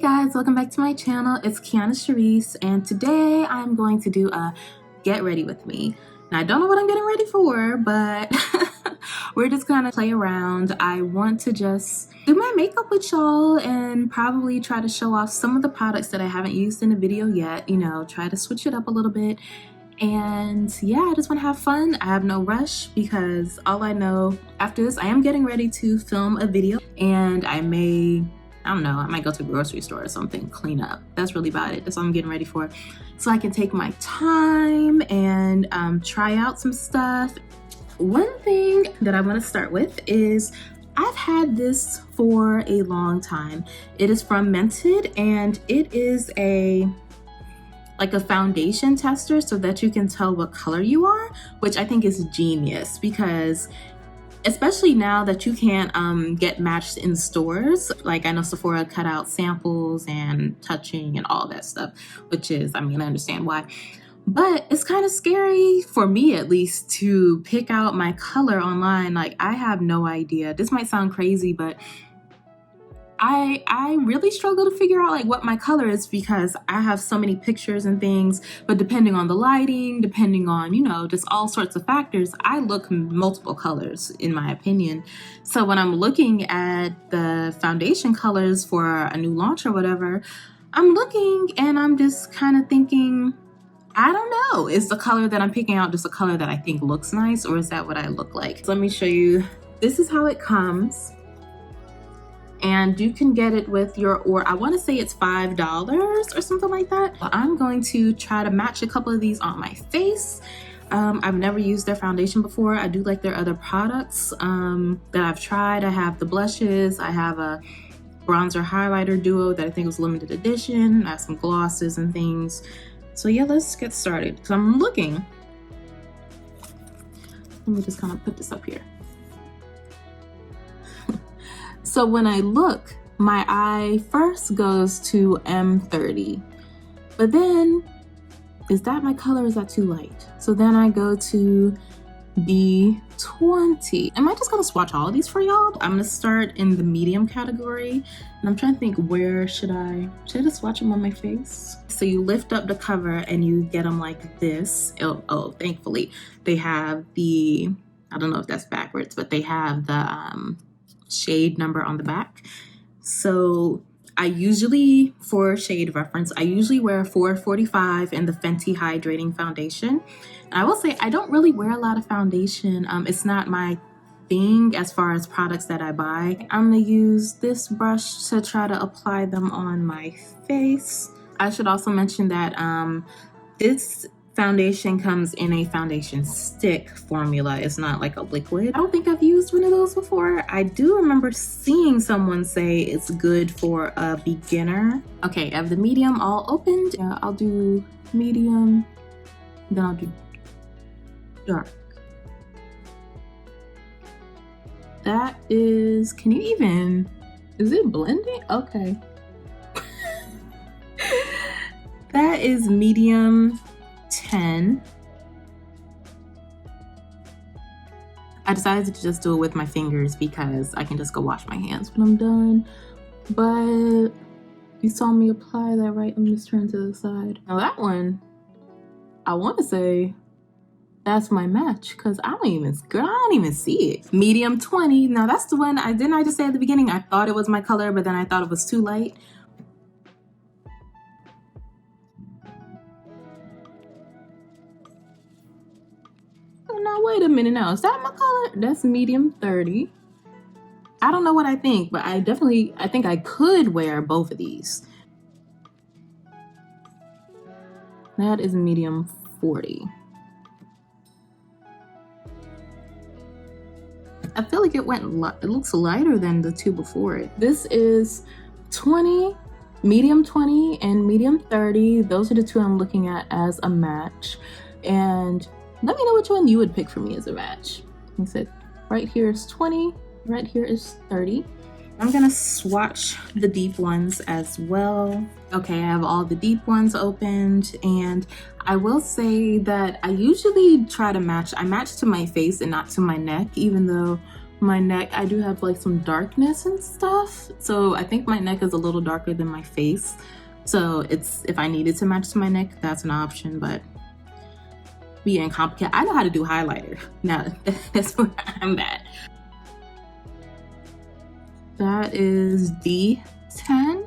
guys, welcome back to my channel. It's Kiana Sharice, and today I'm going to do a get ready with me. Now I don't know what I'm getting ready for, but we're just gonna play around. I want to just do my makeup with y'all and probably try to show off some of the products that I haven't used in a video yet, you know, try to switch it up a little bit. And yeah, I just want to have fun. I have no rush because all I know after this, I am getting ready to film a video, and I don't know, I might go to a grocery store or something, clean up. That's really about it. That's what I'm getting ready for. So I can take my time and try out some stuff. One thing that I want to start with is I've had this for a long time. It is from Mented, and it is like a foundation tester so that you can tell what color you are, which I think is genius because especially now that you can't get matched in stores. Like I know Sephora cut out samples and touching and all that stuff, which is, I mean, I understand why. But it's kind of scary, for me at least, to pick out my color online. Like I have no idea. This might sound crazy, but I really struggle to figure out like what my color is because I have so many pictures and things, but depending on the lighting, depending on, you know, just all sorts of factors, I look multiple colors in my opinion. So when I'm looking at the foundation colors for a new launch or whatever, I'm looking and I'm just kind of thinking, I don't know, is the color that I'm picking out just a color that I think looks nice, or is that what I look like? So let me show you. This is how it comes. And you can get it with or I want to say it's $5 or something like that. I'm going to try to match a couple of these on my face. I've never used their foundation before. I do like their other products that I've tried. I have the blushes. I have a bronzer highlighter duo that I think was limited edition. I have some glosses and things. So yeah, let's get started. So I'm looking. Let me just kind of put this up here. So when I look, my eye first goes to M30, but then is that my color or is that too light? So then I go to B20. Am I just gonna swatch all of these for y'all? I'm gonna start in the medium category, and I'm trying to think, where should I just swatch them on my face? So you lift up the cover and you get them like this. Oh, thankfully they have the, I don't know if that's backwards, but they have the shade number on the back. So I usually, for shade reference, I usually wear 445 in the Fenty Hydrating Foundation. And I will say I don't really wear a lot of foundation. It's not my thing as far as products that I buy. I'm gonna use this brush to try to apply them on my face. I should also mention that this foundation comes in a foundation stick formula. It's not like a liquid. I don't think I've used one of those before. I do remember seeing someone say it's good for a beginner. Okay, I have the medium all opened. Yeah, I'll do medium, then I'll do dark. That is, can you even, is it blending? Okay. That is medium 10. I decided to just do it with my fingers because I can just go wash my hands when I'm done. But you saw me apply that, right? Let me just turn to the side. Now that one, I want to say that's my match because I don't even see it. Medium 20. Now that's the one I just say at the beginning I thought it was my color, but then I thought it was too light. Now wait a minute, now is that my color? That's medium 30. I don't know what I think, but I think I could wear both of these. That is medium 40. I feel like it looks lighter than the two before it. This is 20, medium 20 and medium 30. Those are the two I'm looking at as a match. And let me know which one you would pick for me as a match. I said, right here is 20, right here is 30. I'm gonna swatch the deep ones as well. Okay, I have all the deep ones opened, and I will say that I usually try to match. I match to my face and not to my neck, even though my neck, I do have like some darkness and stuff. So I think my neck is a little darker than my face. So it's, if I needed to match to my neck, that's an option, but being complicated. I know how to do highlighter. Now that's where I'm at. That is D10.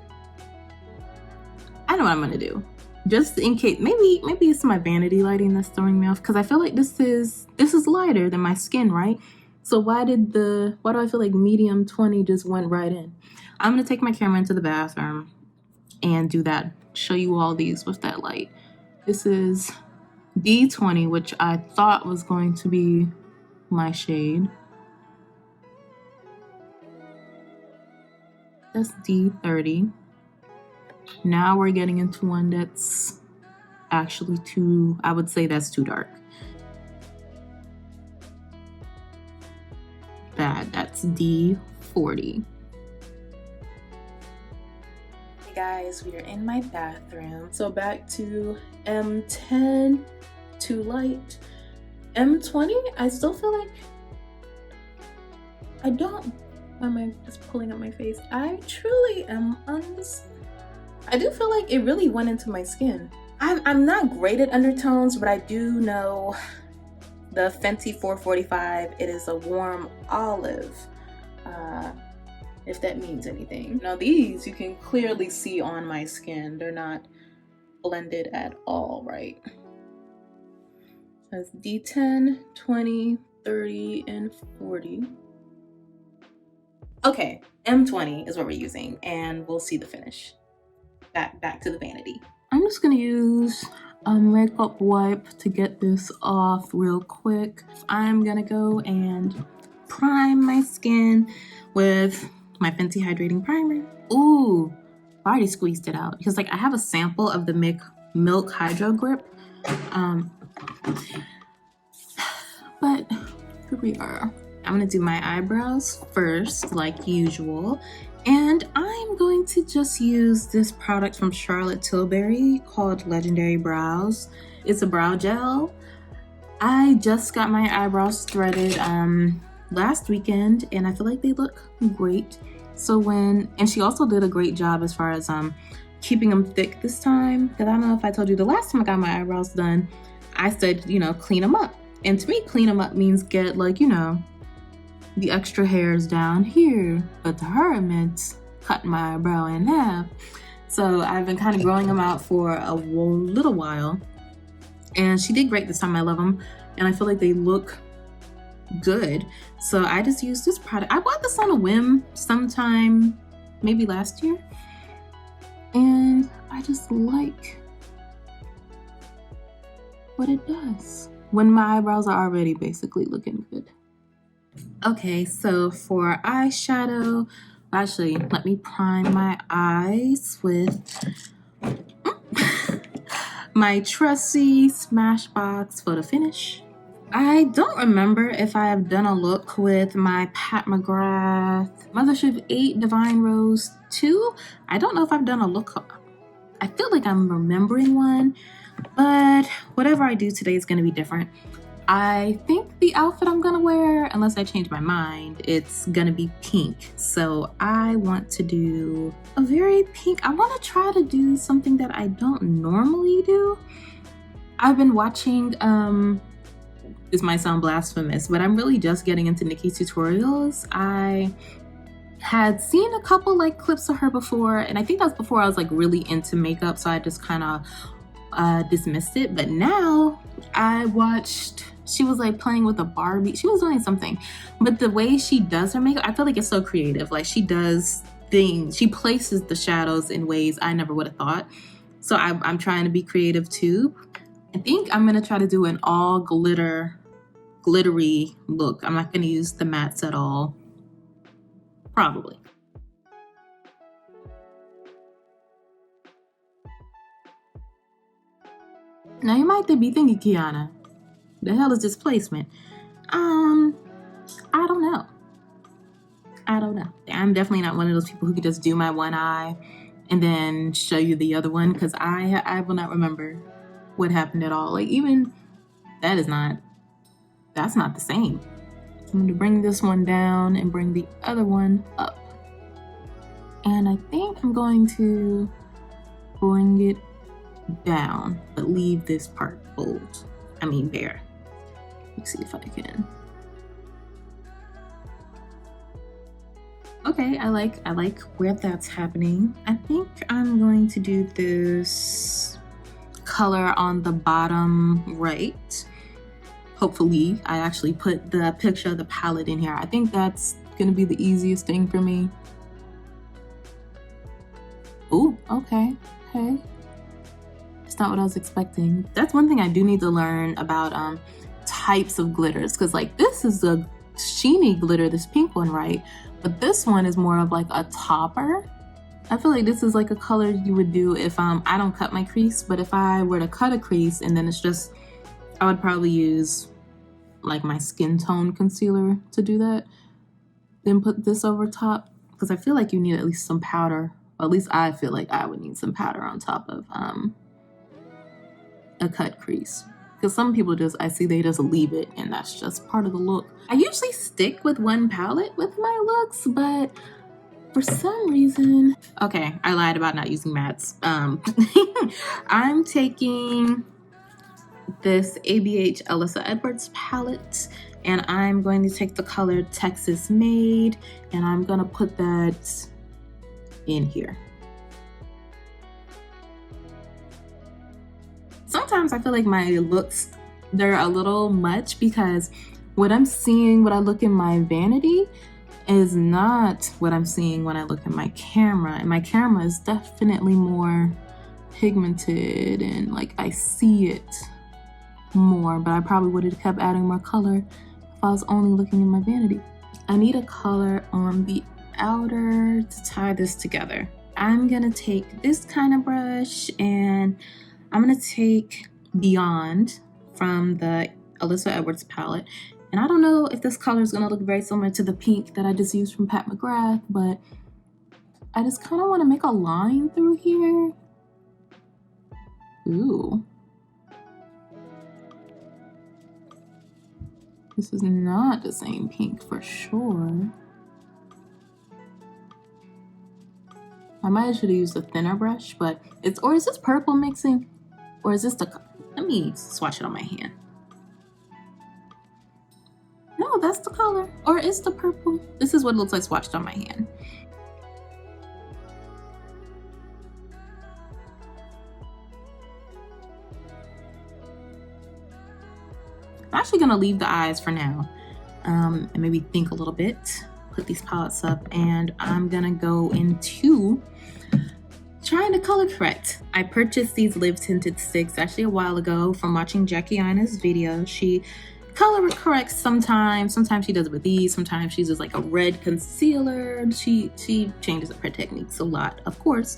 I know what I'm gonna do. Just in case, maybe it's my vanity lighting that's throwing me off, because I feel like this is lighter than my skin, right? So why do I feel like medium 20 just went right in? I'm gonna take my camera into the bathroom and do that. Show you all these with that light. This is D20, which I thought was going to be my shade. That's D30. Now we're getting into one that's actually too, I would say that's too dark. That's D40. Hey guys, we are in my bathroom. So back to M10, too light. M20, I still feel like I don't, why am I just pulling up my face? I truly am I do feel like it really went into my skin. I'm not great at undertones, but I do know the Fenty 445, it is a warm olive, if that means anything. Now these you can clearly see on my skin. They're not blended at all, right? That's D10, 20, 30, and 40. Okay, M20 is what we're using, and we'll see the finish. Back to the vanity. I'm just gonna use a makeup wipe to get this off real quick. I'm gonna go and prime my skin with my Fenty Hydrating Primer. Ooh, I already squeezed it out because like I have a sample of the Milk Hydro Grip. But here we are. I'm gonna do my eyebrows first, like usual. And I'm going to just use this product from Charlotte Tilbury called Legendary Brows. It's a brow gel. I just got my eyebrows threaded last weekend and I feel like they look great. So and she also did a great job as far as keeping them thick this time. Because I don't know if I told you the last time I got my eyebrows done, I said, you know, clean them up. And to me, clean them up means get like, you know, the extra hairs down here, but to her it meant cutting my eyebrow in half. So I've been kind of growing them out for a little while, and she did great this time. I love them, and I feel like they look good. So I just used this product. I bought this on a whim sometime, maybe last year, and I just like what it does when my eyebrows are already basically looking good. Okay, so for eyeshadow, actually, let me prime my eyes with my trusty Smashbox Photo Finish. I don't remember if I have done a look with my Mcgrath Mothership 8 Divine Rose 2. I don't know if I've done a look. I feel like I'm remembering one, but whatever I do today is going to be different. I think the outfit I'm gonna wear, unless I change my mind, it's gonna be pink. So I want to do a very pink, I wanna try to do something that I don't normally do. I've been watching, this might sound blasphemous, but I'm really just getting into Nikki's tutorials. I had seen a couple like clips of her before, and I think that was before I was like really into makeup, so I just kind of dismissed it. But now I watched, she was like playing with a Barbie, she was doing something, but the way she does her makeup, I feel like it's so creative. Like she does things, she places the shadows in ways I never would have thought. So I'm trying to be creative too. I think I'm gonna try to do an all glittery look. I'm not gonna use the mattes at all, probably. Now you might be thinking, Kiana, the hell is this placement? I don't know. I'm definitely not one of those people who could just do my one eye and then show you the other one, because I will not remember what happened at all. Like even that's not the same. I'm going to bring this one down and bring the other one up. And I think I'm going to bring it down, but leave this part bold. I mean bare. Let's see if I can. Okay, I like where that's happening. I think I'm going to do this color on the bottom right. Hopefully, I actually put the picture of the palette in here. I think that's gonna be the easiest thing for me. Ooh, okay. It's not what I was expecting. That's one thing I do need to learn about types of glitters, because like this is a sheeny glitter, this pink one, right? But this one is more of like a topper. I feel like this is like a color you would do if I don't cut my crease, but if I were to cut a crease and then it's just, I would probably use like my skin tone concealer to do that. Then put this over top, because I feel like you need at least some powder. Or at least I feel like I would need some powder on top of a cut crease. Because some people just, I see they just leave it and that's just part of the look. I usually stick with one palette with my looks, but for some reason, okay, I lied about not using mattes. I'm taking this ABH Alyssa Edwards palette and I'm going to take the color Texas Made and I'm gonna put that in here. Sometimes I feel like my looks, they're a little much because what I'm seeing when I look in my vanity is not what I'm seeing when I look at my camera. And my camera is definitely more pigmented and like I see it more, but I probably would have kept adding more color if I was only looking in my vanity. I need a color on the outer to tie this together. I'm gonna take this kind of brush and I'm gonna take Beyond from the Alyssa Edwards palette. And I don't know if this color is gonna look very similar to the pink that I just used from Pat McGrath, but I just kind of want to make a line through here. Ooh. This is not the same pink for sure. I might should have used a thinner brush, but it's, or is this purple mixing? Or is this the, let me swatch it on my hand. No, that's the color. Or is the purple? This is what it looks like swatched on my hand. I'm actually gonna leave the eyes for now and maybe think a little bit, put these palettes up, and I'm gonna go into trying to color correct. I purchased these Live Tinted sticks actually a while ago from watching Jackie Aina's video. She color corrects sometimes. Sometimes she does it with these. Sometimes she does like a red concealer. She changes up her techniques a lot, of course.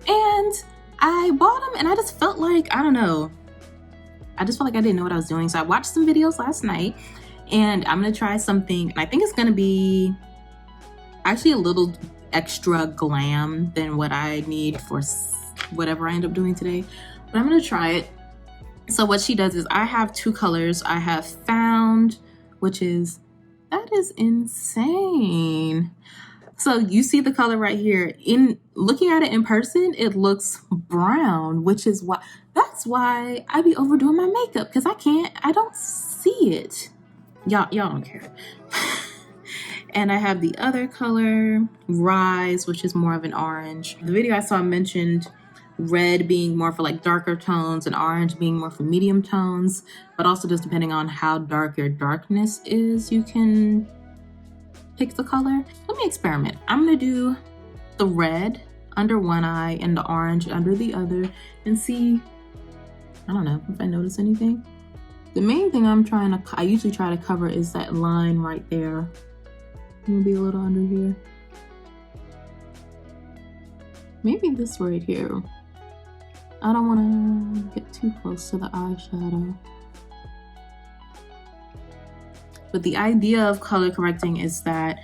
And I bought them and I just felt like, I don't know. I just felt like I didn't know what I was doing. So I watched some videos last night and I'm gonna try something. And I think it's gonna be actually a little extra glam than what I need for whatever I end up doing today. But I'm gonna try it. So what she does is I have two colors. I have Found, which is, that is insane. So you see the color right here. In looking at it in person, it looks brown, which is why, that's why I be overdoing my makeup, because I don't see it. Y'all don't care. And I have the other color, Rise, which is more of an orange. The video I saw mentioned red being more for like darker tones and orange being more for medium tones, but also just depending on how dark your darkness is, you can pick the color. Let me experiment. I'm gonna do the red under one eye and the orange under the other and see, I don't know if I notice anything. The main thing I usually try to cover is that line right there. Maybe a little under here. Maybe this right here. I don't want to get too close to the eyeshadow. But the idea of color correcting is that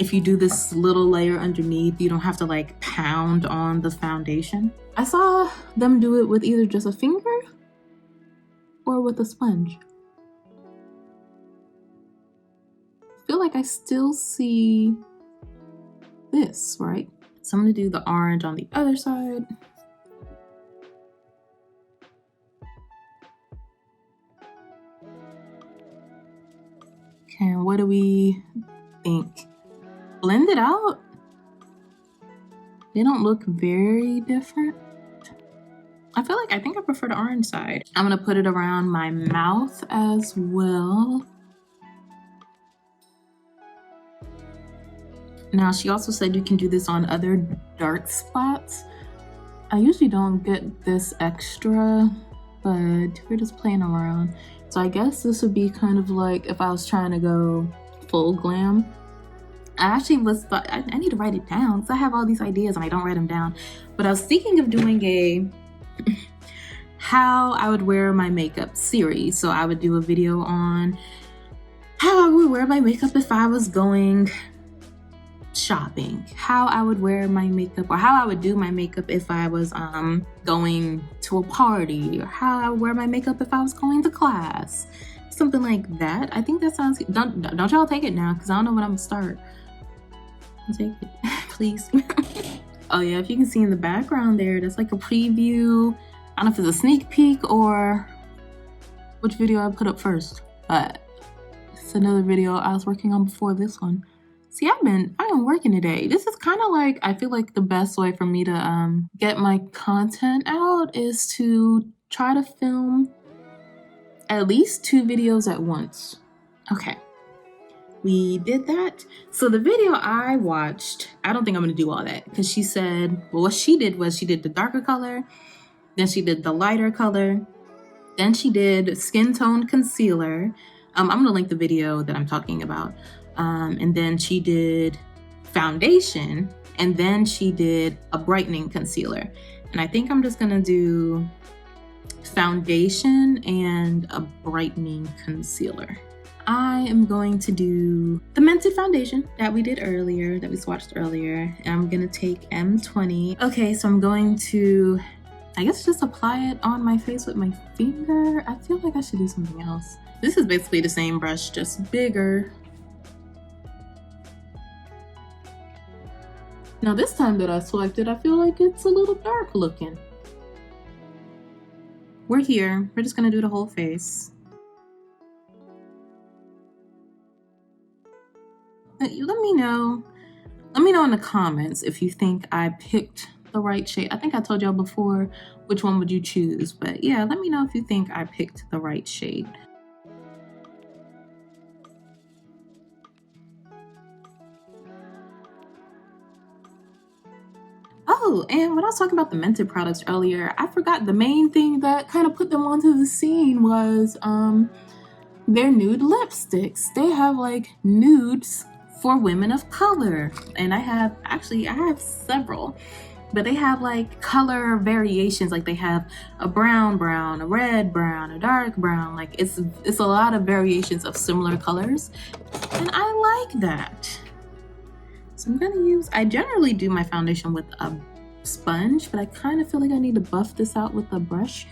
if you do this little layer underneath, you don't have to like pound on the foundation. I saw them do it with either just a finger or with a sponge. feel like I still see this, right? So I'm gonna do the orange on the other side. Okay, what do we think? Blend it out. They don't look very different. I think I prefer the orange side. I'm gonna put it around my mouth as well. Now, she also said you can do this on other dark spots. I usually don't get this extra, but we're just playing around. So I guess this would be kind of like if I was trying to go full glam. I actually I need to write it down because I have all these ideas and I don't write them down. But I was thinking of doing a how I would wear my makeup series. So I would do a video on how I would wear my makeup if I was going shopping, how I would wear my makeup, or how I would do my makeup if I was going to a party, or how I would wear my makeup if I was going to class, something like that. I think that sounds good. Don't y'all take it now because I don't know when I'm gonna start. Take it please. Oh yeah, if you can see in the background there, that's like a preview. I don't know if it's a sneak peek or which video I put up first, but it's another video I was working on before this one. See, I've been working today. This is kind of like, I feel like the best way for me to get my content out is to try to film at least 2 videos at once. Okay, we did that. So the video I watched, I don't think I'm gonna do all that because she said, well, what she did was she did the darker color, then she did the lighter color, then she did skin tone concealer. I'm gonna link the video that I'm talking about. And then she did foundation, and then she did a brightening concealer. And I think I'm just gonna do foundation and a brightening concealer. I am going to do the Mented foundation that we did earlier, that we swatched earlier. And I'm gonna take M20. Okay, so I'm going to, I guess, just apply it on my face with my finger. I feel like I should do something else. This is basically the same brush, just bigger. Now this time that I swiped it, I feel like it's a little dark looking. We're here. We're just gonna do the whole face. Let me know in the comments if you think I picked the right shade. I think I told y'all before which one would you choose, but yeah, let me know if you think I picked the right shade. Oh, and when I was talking about the Mented products earlier, I forgot the main thing that kind of put them onto the scene was their nude lipsticks. They have like nudes for women of color, and I have several, but they have like color variations. Like they have a brown, a red brown, a dark brown. Like it's a lot of variations of similar colors, and I like that. So I'm gonna I generally do my foundation with a sponge, but I kind of feel like I need to buff this out with a brush,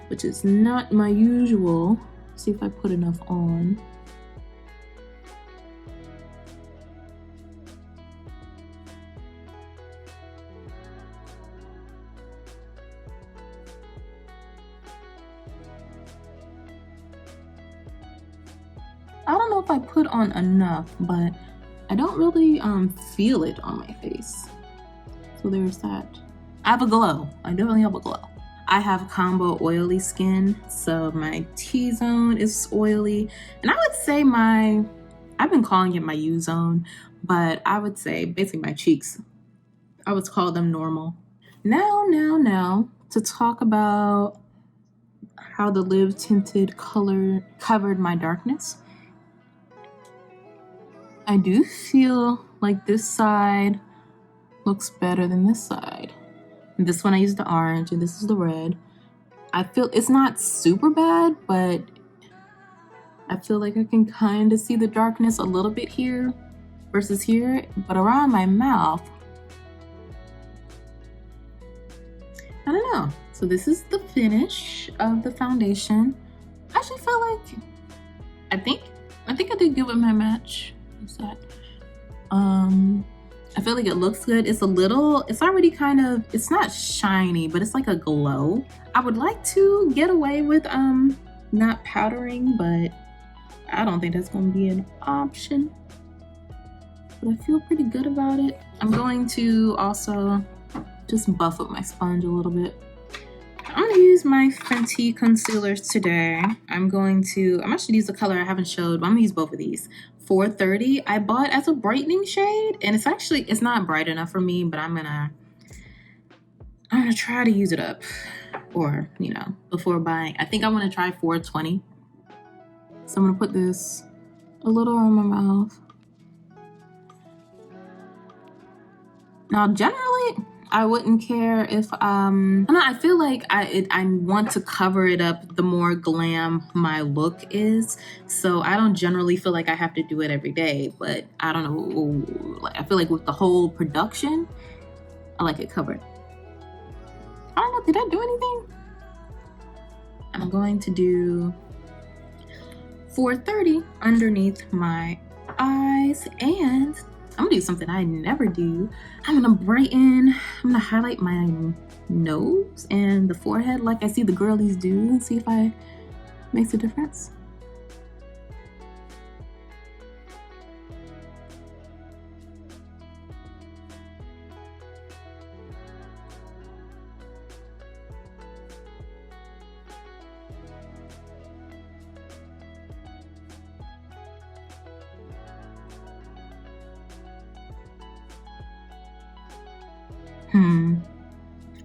which is not my usual. See if I put enough on. I don't know if I put on enough, but I don't really feel it on my face. So there's that. I have a glow. I definitely have a glow. I have combo oily skin, so my T-zone is oily. And I would say I've been calling it my U-zone, but I would say basically my cheeks, I would call them normal. Now, to talk about how the Live Tinted color covered my darkness. I do feel like this side looks better than this side. And this one I used the orange and this is the red. I feel it's not super bad, but I feel like I can kind of see the darkness a little bit here versus here, but around my mouth, I don't know. So this is the finish of the foundation. I actually feel like, I think I did good with my match. What's that? I feel like it looks good. It's already kind of, it's not shiny, but it's like a glow. I would like to get away with not powdering, but I don't think that's going to be an option. But I feel pretty good about it. I'm going to also just buff up my sponge a little bit. I'm gonna use my Fenty Concealers today. I'm actually use the color I haven't showed, but I'm gonna use both of these. 430 I bought as a brightening shade, and it's not bright enough for me, but I'm gonna try to use it up, or before buying. I think I want to try 420. So I'm gonna put this a little on my mouth. Now, generally, I wouldn't care if I feel like I want to cover it up the more glam my look is. So I don't generally feel like I have to do it every day, but I don't know, like I feel like with the whole production, I like it covered. I don't know, did I do anything? I'm going to do 430 underneath my eyes, and I'm gonna do something I never do. I'm gonna highlight my nose and the forehead like I see the girlies do, and see if it makes a difference.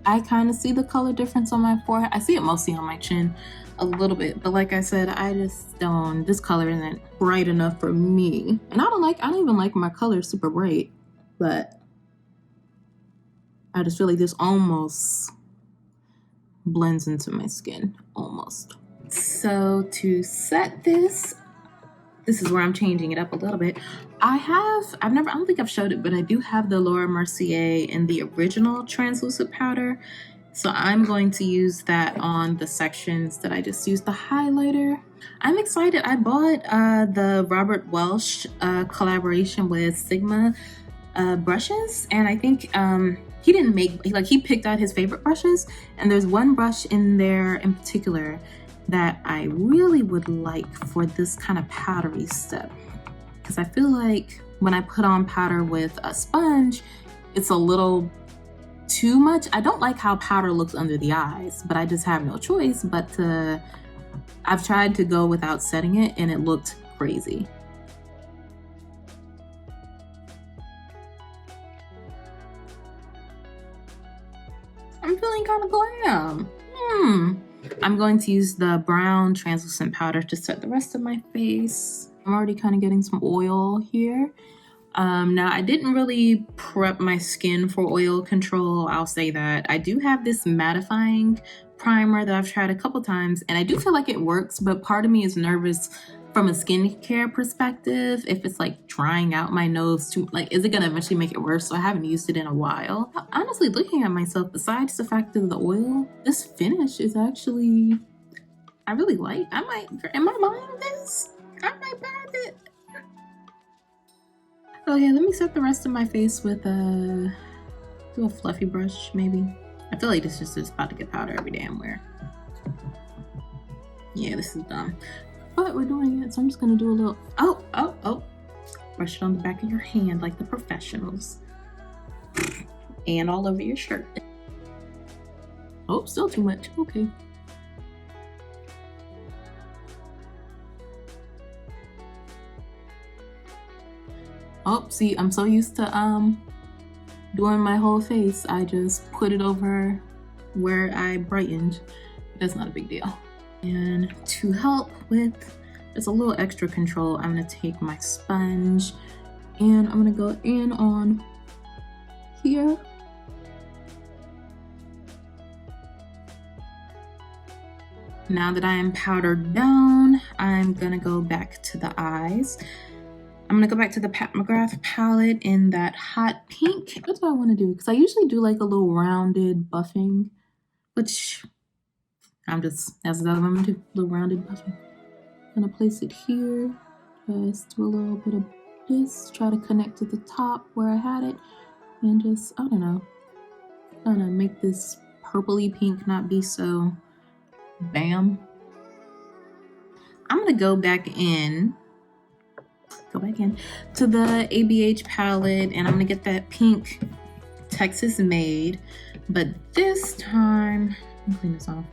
I kind of see the color difference on my forehead. I see it mostly on my chin a little bit, but like I said, I just don't, this color isn't bright enough for me. And I don't even like my color super bright, but I just feel like this almost blends into my skin, almost. So to set this is where I'm changing it up a little bit. I don't think I've showed it, but I do have the Laura Mercier in the original translucent powder. So I'm going to use that on the sections that I just used the highlighter. I'm excited. I bought the Robert Welsh collaboration with Sigma brushes, and I think he picked out his favorite brushes, and there's one brush in there in particular that I really would like for this kind of powdery step, because I feel like when I put on powder with a sponge, it's a little too much. I don't like how powder looks under the eyes, but I just have no choice but to, I've tried to go without setting it and it looked crazy. I'm feeling kind of glam. I'm going to use the brown translucent powder to set the rest of my face. I'm already kind of getting some oil here. Now, I didn't really prep my skin for oil control, I'll say that. I do have this mattifying primer that I've tried a couple times, and I do feel like it works, but part of me is nervous from a skincare perspective if it's like drying out my nose too, like is it gonna eventually make it worse? So I haven't used it in a while. Honestly, looking at myself, besides the fact of the oil, this finish is actually, I really like. Am I buying this? I might buy it. Okay, let me set the rest of my face with a fluffy brush, maybe. I feel like this is just about to get powder every damn where. Yeah, this is dumb. But we're doing it, so I'm just gonna do a little, oh. Brush it on the back of your hand like the professionals. And all over your shirt. Oh, still too much, okay. Oh, see, I'm so used to doing my whole face. I just put it over where I brightened. That's not a big deal. And to help with just a little extra control, I'm gonna take my sponge and I'm gonna go in on here. Now that I am powdered down, I'm gonna go back to the eyes. I'm gonna go back to the Mcgrath palette in that hot pink. That's what I wanna do, because I usually do like a little rounded buffing, which that's what I'm gonna do, a little rounded buffing. I'm gonna place it here, just do a little bit of Just try to connect to the top where I had it and just, I don't know, trying to make this purpley pink not be so bam. I'm gonna go back in to the ABH palette and I'm gonna get that pink Texas Made, but this time, let me clean this off.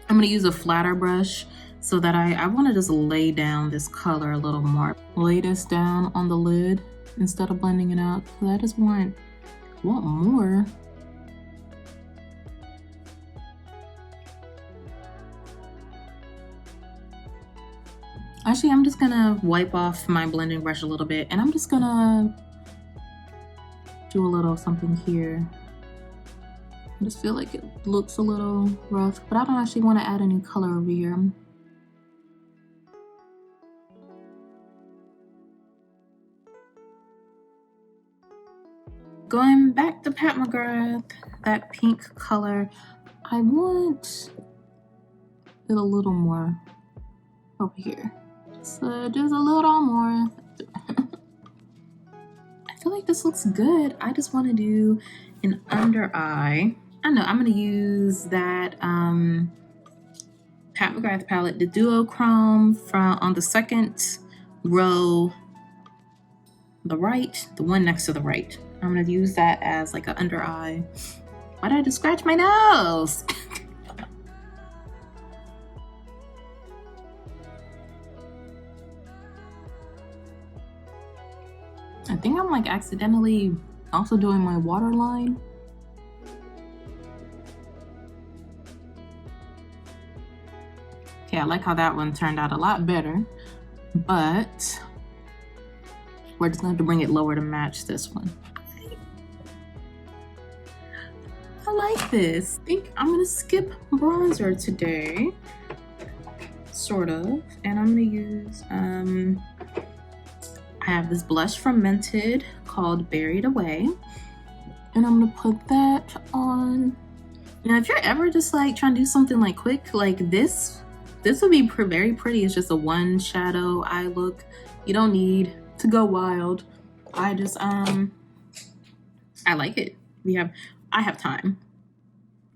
I'm gonna use a flatter brush so that I want to just lay down this color a little more. Lay this down on the lid instead of blending it out, because I just want more. Actually, I'm just gonna wipe off my blending brush a little bit and I'm just gonna do a little something here. I just feel like it looks a little rough, but I don't actually want to add any color over here. Going back to Pat McGrath, that pink color, I want it a little more over here. So just a little more. I feel like this looks good. I just want to do an under eye. I know I'm going to use that Pat McGrath palette, the duochrome from on the second row, the right, the one next to the right. I'm going to use that as like an under eye. Why did I just scratch my nose? I think I'm like accidentally also doing my waterline. Okay, I like how that one turned out a lot better, but we're just going to have to bring it lower to match this one. I like this. I think I'm going to skip bronzer today, sort of, and I'm going to use I have this blush from Mented called Berried Away, and I'm gonna put that on. Now, if you're ever just like trying to do something like quick, like this would be very pretty. It's just a one shadow eye look. You don't need to go wild. I just I like it. I have time,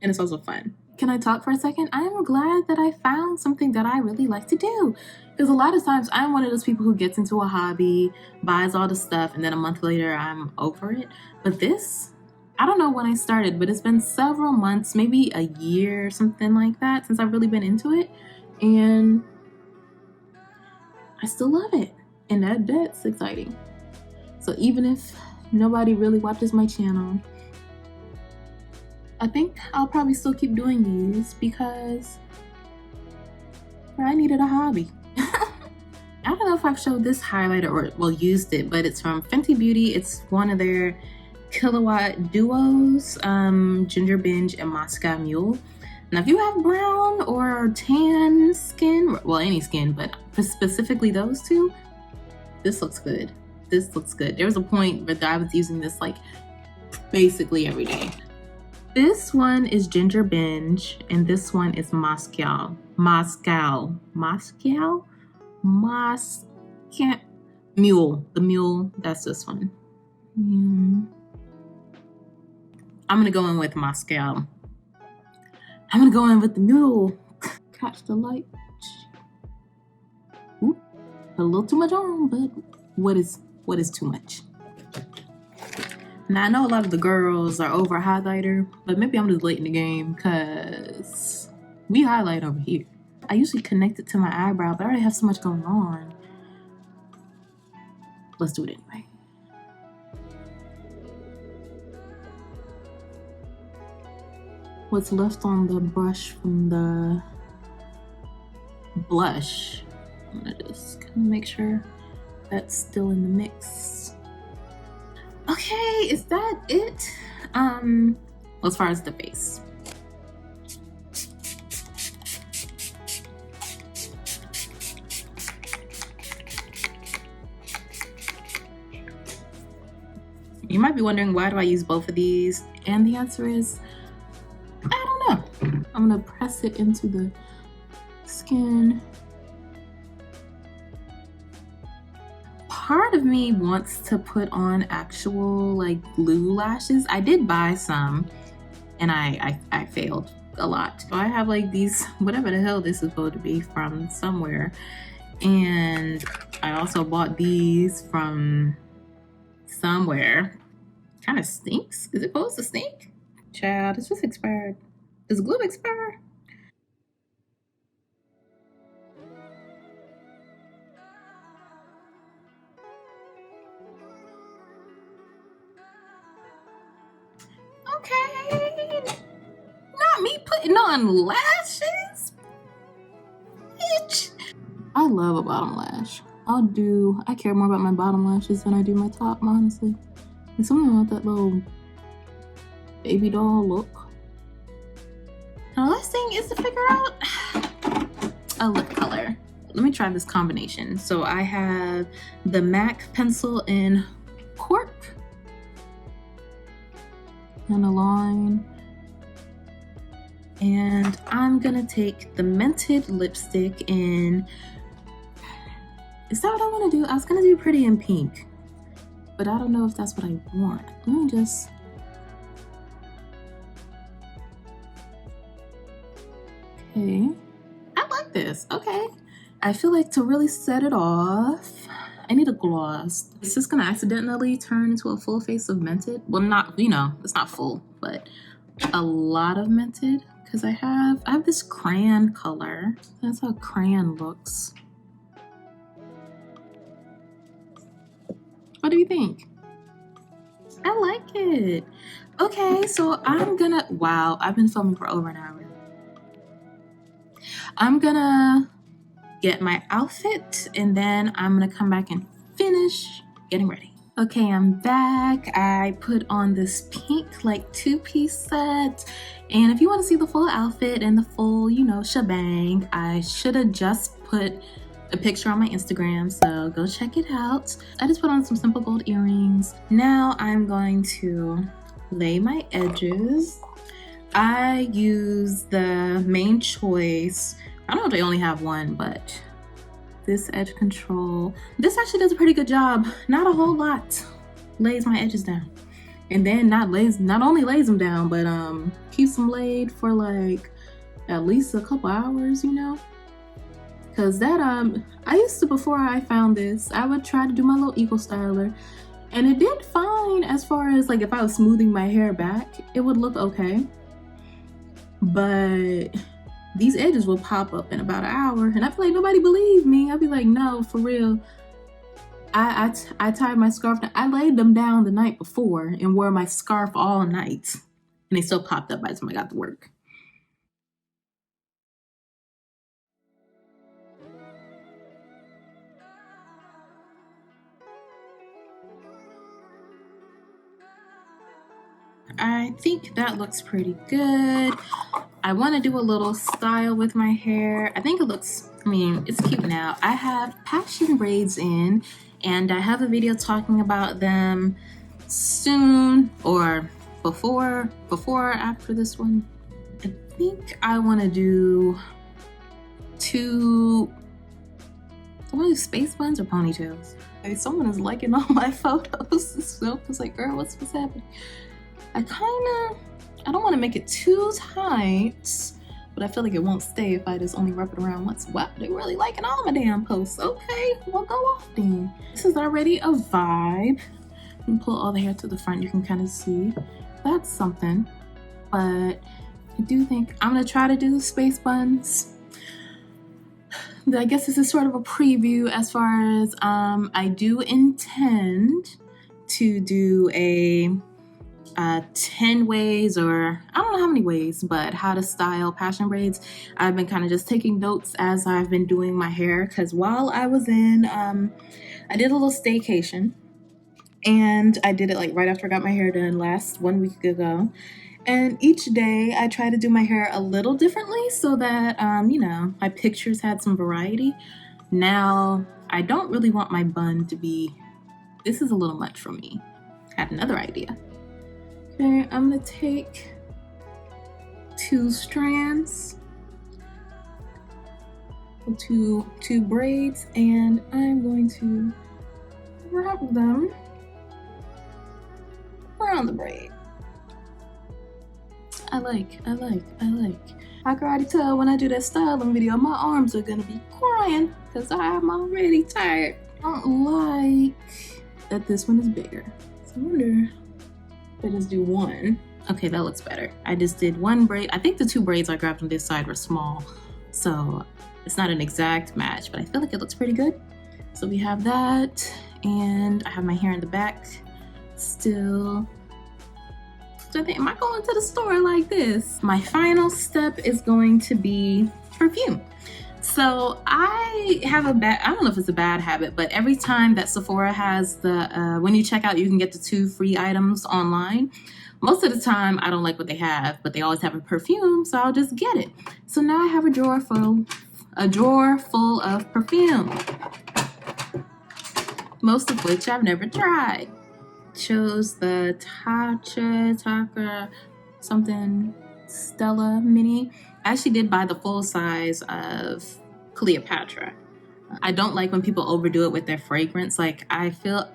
and it's also fun. Can I talk for a second? I am glad that I found something that I really like to do. Because a lot of times I'm one of those people who gets into a hobby, buys all the stuff, and then a month later I'm over it. But this, I don't know when I started, but it's been several months, maybe a year or something like that since I've really been into it. And I still love it. And that's exciting. So even if nobody really watches my channel, I think I'll probably still keep doing these because I needed a hobby. I don't know if I've showed this highlighter or, well, used it, but it's from Fenty Beauty. It's one of their Killawatt duos, Ginger Binge and Mascara Mule. Now, if you have brown or tan skin, well, any skin, but specifically those two, this looks good. This looks good. There was a point where I was using this like basically every day. This one is Ginger Binge, and this one is Mule. The Mule, that's this one. I'm gonna go in with Mascara. I'm gonna go in with the Mule. Catch the light. Ooh, a little too much on, but what is too much? Now, I know a lot of the girls are over highlighter, but maybe I'm just late in the game because we highlight over here. I usually connect it to my eyebrow, but I already have so much going on. Let's do it anyway. What's left on the brush from the blush, I'm gonna just kind of make sure that's still in the mix. Okay, is that it? As far as the face. You might be wondering, why do I use both of these? And the answer is, I don't know. I'm gonna press it into the skin. part of me wants to put on actual like glue lashes. I did buy some and I failed a lot. So I have like these, whatever the hell this is supposed to be from somewhere. And I also bought these from somewhere. Kind of stinks. Is it supposed to stink? Child, it's just expired. Does glue expire? Okay. Not me putting on lashes. Bitch. I love a bottom lash. I care more about my bottom lashes than I do my top, honestly. There's something about that little baby doll look. Now, last thing is to figure out a lip color. Let me try this combination. So I have the MAC pencil in Cork and a line. And I'm gonna take the Mented lipstick in, is that what I wanna do? I was gonna do Pretty in Pink, but I don't know if that's what I want. Let me just, okay. I like this, okay. I feel like to really set it off, I need a gloss. It's just gonna accidentally turn into a full face of Mented. Well, not, you know, it's not full, but a lot of Mented. Because I have this Cran color. That's how Cran looks. What do you think? I like it. Okay, so I'm gonna, wow, I've been filming for over an hour. I'm gonna get my outfit and then I'm gonna come back and finish getting ready. Okay, I'm back. I put on this pink like two-piece set. And if you want to see the full outfit and the full, you know, shebang, I should have just put a picture on my Instagram, so go check it out. I just put on some simple gold earrings. Now I'm going to lay my edges. I use the Main Choice. I don't know if they only have one, but this edge control. This actually does a pretty good job. Not a whole lot. Lays my edges down. And then not only lays them down, but keeps them laid for like at least a couple hours, you know? Cause that I used to, before I found this, I would try to do my little eco styler and it did fine as far as like if I was smoothing my hair back, it would look okay. But these edges will pop up in about an hour and I feel like nobody believed me. I'd be like, no, for real. I tied my scarf down. I laid them down the night before and wore my scarf all night and they still popped up by the time I got to work. I think that looks pretty good. I want to do a little style with my hair. I think it looks, I mean, it's cute now. I have passion braids in and I have a video talking about them soon or before or after this one. I think I want to do space buns or ponytails. Hey, someone is liking all my photos. So it's like, girl, what's happening? I don't want to make it too tight, but I feel like it won't stay if I just only wrap it around once. Wow, they really liking all my damn posts. Okay, well, go off then. This is already a vibe. You can pull all the hair to the front, you can kind of see. That's something. But I do think I'm gonna try to do the space buns. I guess this is sort of a preview as far as I do intend to do a 10 ways, or I don't know how many ways, but how to style passion braids. I've been kind of just taking notes as I've been doing my hair, because while I was in, I did a little staycation, and I did it like right after I got my hair done 1 week ago. And each day I try to do my hair a little differently so that, you know, my pictures had some variety. Now, I don't really want my bun to be, this is a little much for me. I had another idea. Okay, I'm gonna take 2 strands, two braids, and I'm going to wrap them around the braid. I like. I can already tell when I do that styling video, my arms are gonna be crying because I'm already tired. I don't like that this one is bigger. So I wonder if I just do one. Okay, that looks better. I just did one braid. I think the two braids I grabbed on this side were small, so it's not an exact match, but I feel like it looks pretty good. So we have that, and I have my hair in the back still. So I think, am I going to the store like this? My final step is going to be perfume. So I have I don't know if it's a bad habit, but every time that Sephora has the, when you check out, you can get the 2 free items online. Most of the time, I don't like what they have, but they always have a perfume, so I'll just get it. So now I have a drawer full of perfume, most of which I've never tried. Chose the Tocca something Stella Mini. I actually did buy the full size of Cleopatra. I don't like when people overdo it with their fragrance. Like I feel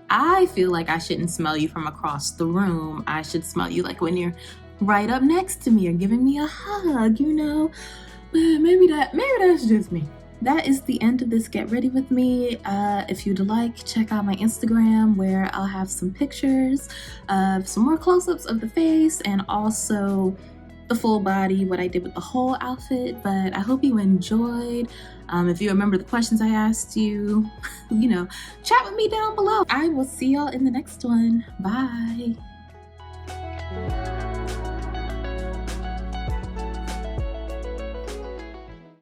like I shouldn't smell you from across the room. I should smell you like when you're right up next to me or giving me a hug, you know. Maybe that's just me. That is the end of this Get Ready With Me. If you'd like, check out my Instagram where I'll have some pictures of some more close-ups of the face and also the full body, what I did with the whole outfit. But I hope you enjoyed. If you remember the questions I asked you, you know, chat with me down below. I will see y'all in the next one. Bye.